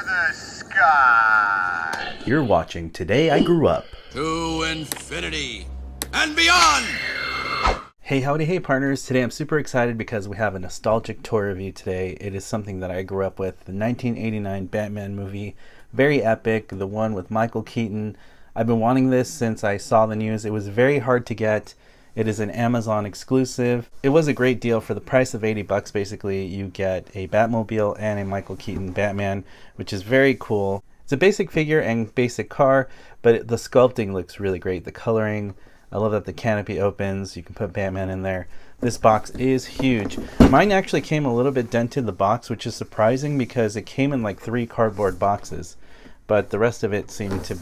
the sky. You're watching Today I Grew Up. To infinity and beyond! Hey, howdy, hey partners. Today I'm super excited because we have a nostalgic toy review today. It is something that I grew up with, the 1989 Batman movie. Very epic, the one with Michael Keaton. I've been wanting this since I saw the news. It was very hard to get. It is an Amazon exclusive. It was a great deal. For the price of $80 basically, you get a Batmobile and a Michael Keaton Batman, which is very cool. It's a basic figure and basic car, but the sculpting looks really great. The coloring, I love that the canopy opens. You can put Batman in there. This box is huge. Mine actually came a little bit dented, the box, which is surprising because it came in like 3 cardboard boxes. But the rest of it seemed to,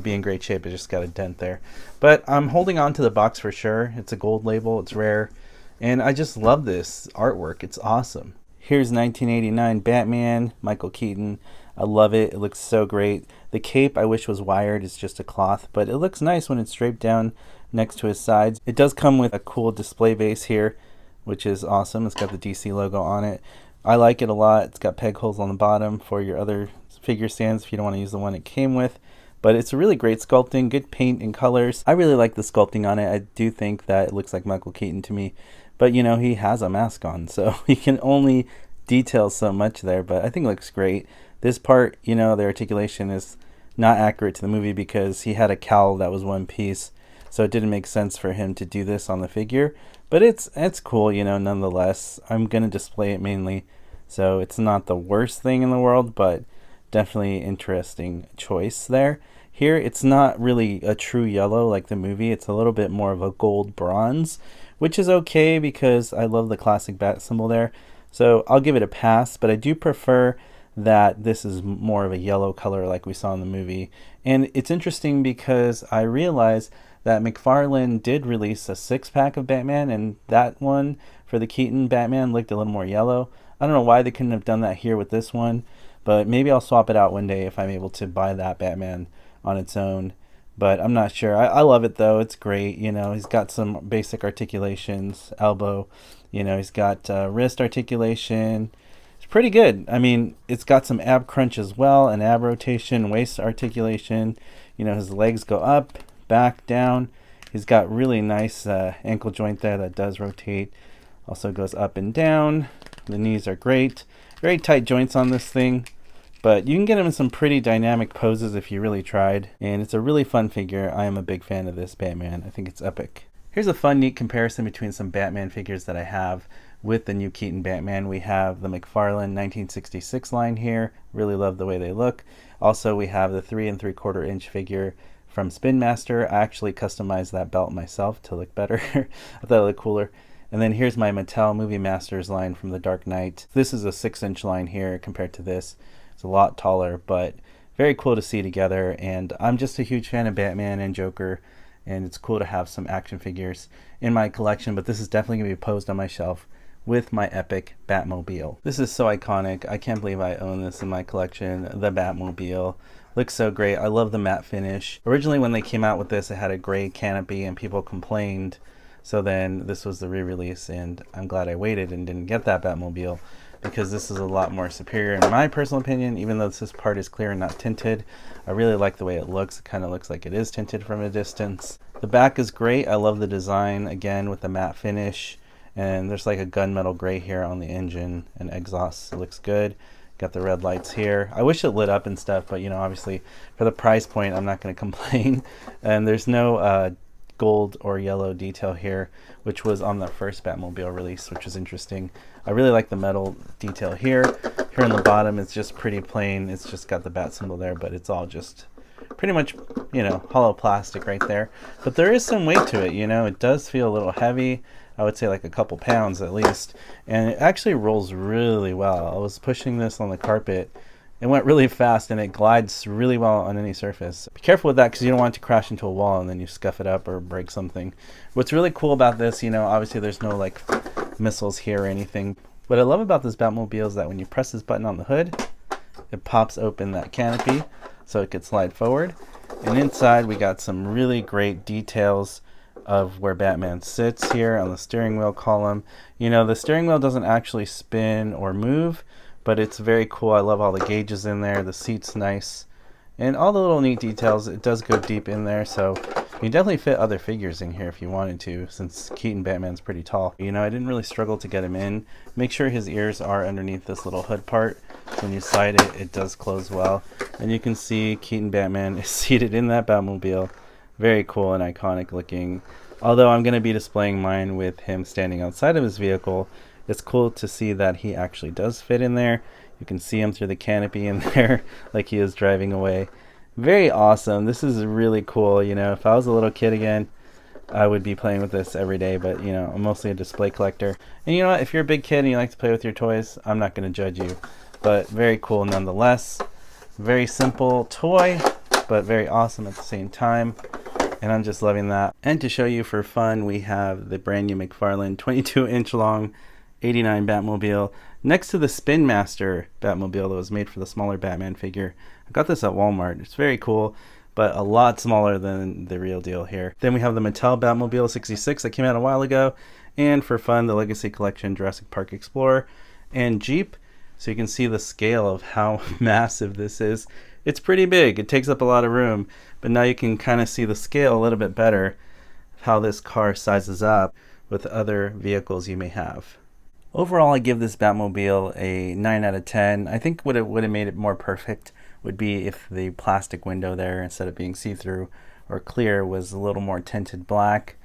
be in great shape. It just got a dent there. But I'm holding on to the box for sure. It's a gold label. It's rare. And I just love this artwork. It's awesome. Here's 1989 Batman, Michael Keaton. I love it. It looks so great. The cape I wish was wired. It's just a cloth. But it looks nice when it's draped down next to his sides. It does come with a cool display base here, which is awesome. It's got the DC logo on it. I like it a lot. It's got peg holes on the bottom for your other figure stands if you don't want to use the one it came with. But it's a really great sculpting, good paint and colors. I really like the sculpting on it. I do think that it looks like Michael Keaton to me. But he has a mask on, so you can only detail so much there. But I think it looks great. This part, the articulation is not accurate to the movie because he had a cowl that was one piece. So it didn't make sense for him to do this on the figure. But it's cool, nonetheless. I'm going to display it mainly. So it's not the worst thing in the world, but definitely interesting choice there. Here, it's not really a true yellow like the movie. It's a little bit more of a gold bronze, which is okay because I love the classic bat symbol there. So I'll give it a pass, but I do prefer that this is more of a yellow color like we saw in the movie. And it's interesting because I realized that Mcfarlane did release a 6-pack of Batman, and that one for the Keaton Batman looked a little more yellow. I don't know why they couldn't have done that here with this one, but maybe I'll swap it out one day if I'm able to buy that Batman on its own. But I'm not sure. I love it though. It's great. He's got some basic articulations, elbow. He's got wrist articulation. It's pretty good. I mean, it's got some ab crunch as well, and ab rotation, waist articulation. His legs go up, back, down. He's got really nice ankle joint there that does rotate. Also goes up and down. The knees are great. Very tight joints on this thing, but you can get him in some pretty dynamic poses if you really tried. And it's a really fun figure. I am a big fan of this Batman. I think it's epic. Here's a fun, neat comparison between some Batman figures that I have with the new Keaton Batman. We have the Mcfarlane 1966 line here. Really love the way they look. Also, we have the 3 3/4 inch figure from Spin Master. I actually customized that belt myself to look better. I thought it looked cooler. And then here's my Mattel Movie Masters line from The Dark Knight. This is a 6-inch line here compared to this. It's a lot taller, but very cool to see together. And I'm just a huge fan of Batman and Joker, and it's cool to have some action figures in my collection, but this is definitely going to be posed on my shelf with my epic Batmobile. This is so iconic. I can't believe I own this in my collection. The Batmobile looks so great. I love the matte finish. Originally when they came out with this, it had a gray canopy and people complained. So then this was the re-release, and I'm glad I waited and didn't get that Batmobile because this is a lot more superior in my personal opinion. Even though this part is clear and not tinted, I really like the way it looks. It kind of looks like it is tinted from a distance. The back is great. I love the design, again, with the matte finish. And there's like a gunmetal gray here on the engine and exhaust. It looks good. Got the red lights here. I wish it lit up and stuff, but obviously for the price point, I'm not going to complain. And there's no gold or yellow detail here, which was on the first Batmobile release, which is interesting. I really like the metal detail here. Here on the bottom, it's just pretty plain. It's just got the bat symbol there, but it's all just pretty much, hollow plastic right there. But there is some weight to it, It does feel a little heavy. I would say like a couple pounds at least. And it actually rolls really well. I was pushing this on the carpet. It went really fast and it glides really well on any surface. Be careful with that because you don't want it to crash into a wall and then you scuff it up or break something. What's really cool about this, obviously there's no like missiles here or anything. What I love about this Batmobile is that when you press this button on the hood, it pops open that canopy so it could slide forward. And inside we got some really great details of where Batman sits here on the steering wheel column. The steering wheel doesn't actually spin or move, but it's very cool. I love all the gauges in there. The seat's nice. And all the little neat details. It does go deep in there, so you can definitely fit other figures in here if you wanted to, since Keaton Batman's pretty tall. You know, I didn't really struggle to get him in. Make sure his ears are underneath this little hood part. So when you slide it, it does close well. And you can see Keaton Batman is seated in that Batmobile. Very cool and iconic looking. Although I'm going to be displaying mine with him standing outside of his vehicle, it's cool to see that he actually does fit in there. You can see him through the canopy in there like he is driving away. Very awesome. This is really cool. You know, if I was a little kid again, I would be playing with this every day, but you know, I'm mostly a display collector. And you know what, if you're a big kid and you like to play with your toys, I'm not going to judge you. But very cool nonetheless. Very simple toy, but very awesome at the same time. And I'm just loving that. And to show you for fun, we have the brand new Mcfarlane 22-inch long 89 Batmobile next to the Spin Master Batmobile that was made for the smaller Batman figure. I got this at Walmart. It's very cool, but a lot smaller than the real deal here. Then we have the Mattel Batmobile 66 that came out a while ago, and for fun, the Legacy Collection Jurassic Park Explorer and Jeep. So you can see the scale of how massive this is. It's pretty big. It takes up a lot of room, but now you can kind of see the scale a little bit better, how this car sizes up with other vehicles you may have. Overall, I give this Batmobile a 9 out of 10. I think what it would have made it more perfect would be if the plastic window there, instead of being see-through or clear, was a little more tinted black.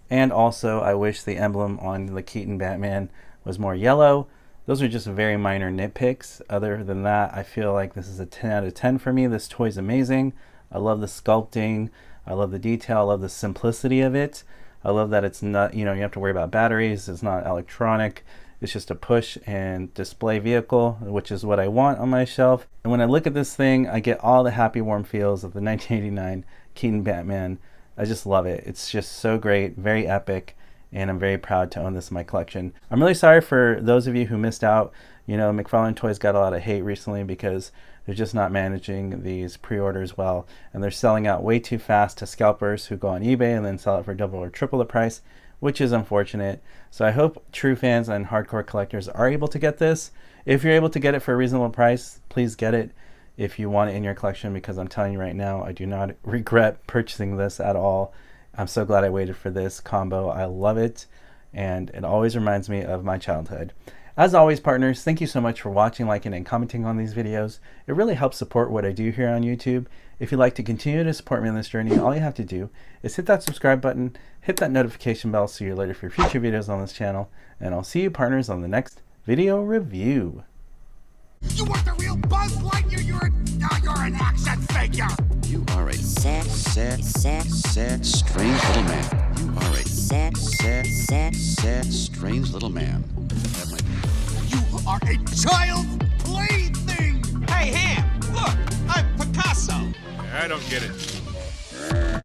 And also, I wish the emblem on the Keaton Batman was more yellow. Those are just very minor nitpicks. Other than that, I feel like this is a 10 out of 10 for me. This toy's amazing. I love the sculpting. I love the detail. I love the simplicity of it. I love that it's not, you know, you have to worry about batteries. It's not electronic. It's just a push and display vehicle, which is what I want on my shelf. And when I look at this thing, I get all the happy, warm feels of the 1989 Keaton Batman. I just love it. It's just so great, very epic, and I'm very proud to own this in my collection. I'm really sorry for those of you who missed out. You know, Mcfarlane Toys got a lot of hate recently because they're just not managing these pre-orders well, and they're selling out way too fast to scalpers who go on eBay and then sell it for double or triple the price, which is unfortunate. So I hope true fans and hardcore collectors are able to get this. If you're able to get it for a reasonable price, please get it if you want it in your collection, because I'm telling you right now, I do not regret purchasing this at all. I'm so glad I waited for this combo. I love it, and it always reminds me of my childhood. As always, partners, thank you so much for watching, liking, and commenting on these videos. It really helps support what I do here on YouTube. If you'd like to continue to support me on this journey, all you have to do is hit that subscribe button, hit that notification bell so you're alerted for future videos on this channel, and I'll see you, partners, on the next video review. You weren't the real Buzz Lightyear. You're an action figure. You are a sad, strange little man. You are a sad, strange little man. You are a child plaything. Hey, Ham, look, I'm Picasso. I don't get it.